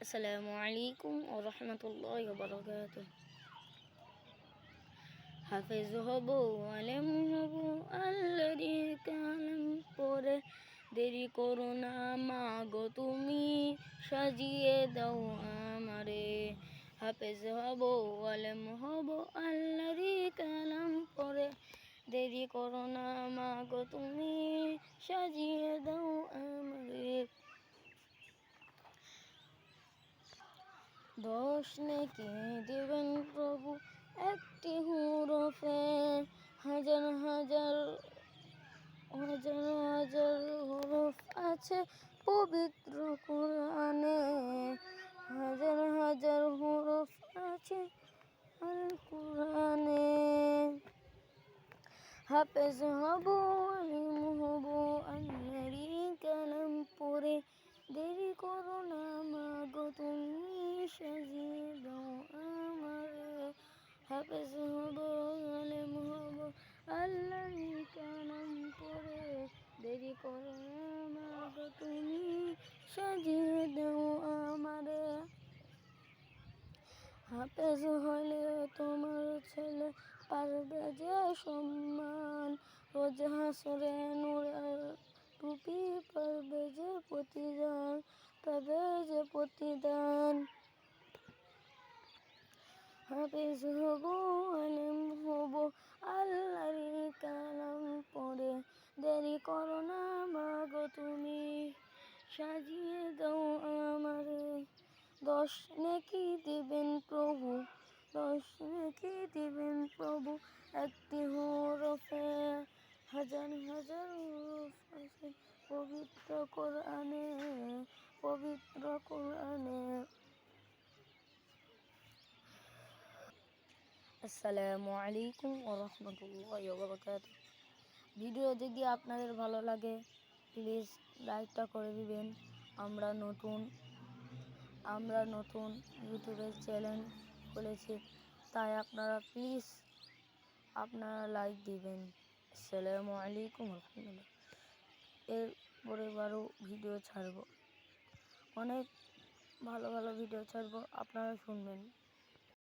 আসসালামু আলাইকুম ওয়া রাহমাতুল্লাহি ওয়া বারাকাতুহু। হাফেজ হব, আলেম হব, আল্লাহরই কালাম পড়ে। দেরি করো না মা গো তুমি, সাজিয়ে দাও আমারে। হাফেজ হব, আলেম হব, আল্লাহরই কালাম পড়ে। দেরি করো না মা গো তুমি, সাজিয়ে দাও আমারে। 10 নেকি দিবেন প্রভু একটি হরফে, হাজার হাজার হাজার হাজার হরফ আছে পবিত্র কোরআনে। হাজার হাজার হরফ আছে আল কোরআনে। হাফেজ হব, আলিম হব, আল্লাহরই কালাম পড়ে। দেরি করো না মা গো তুমি, সাজিয়ে দাও আমারে। হাফেজ হব, আলেম হব, আল্লাহরই কালাম পড়ে। দেরি করো না মা গো তুমি, সাজিয়ে দাও আমারে। হাফেজ হলে তোমার ছেলে পারবে যে সম্মান, রোজ হাসরে নূরের টুপি পারবে যে প্রতিদান, পাবে যে প্রতিদান। হাফেজ হব, আলেম হব, আল্লাহরই কালাম পড়ে। দেরি করো না মা গো তুমি, সাজিয়ে দাও আমারে। 10 নেকি দিবেন প্রভু, 10 নেকি দিবেন প্রভু একটি হরফে। হাজার হাজার হরফ আছে পবিত্র কোরআনে, পবিত্র কোরআনে। আসসালামু আলাইকুম ওয়া রাহমাতুল্লাহি ওয়া বারাকাতুহু। ভিডিও যদি আপনাদের ভালো লাগে প্লিজ লাইকটা করে দিবেন। আমরা নতুন ইউটিউবের চ্যানেল খুলেছি, তাই আপনারা প্লিজ লাইক দিবেন। আসসালামু আলাইকুম ওয়া রাহমাতুল্লাহ। এরপরে আরও ভিডিও ছাড়ব, অনেক ভালো ভালো ভিডিও ছাড়ব, আপনারা শুনবেন।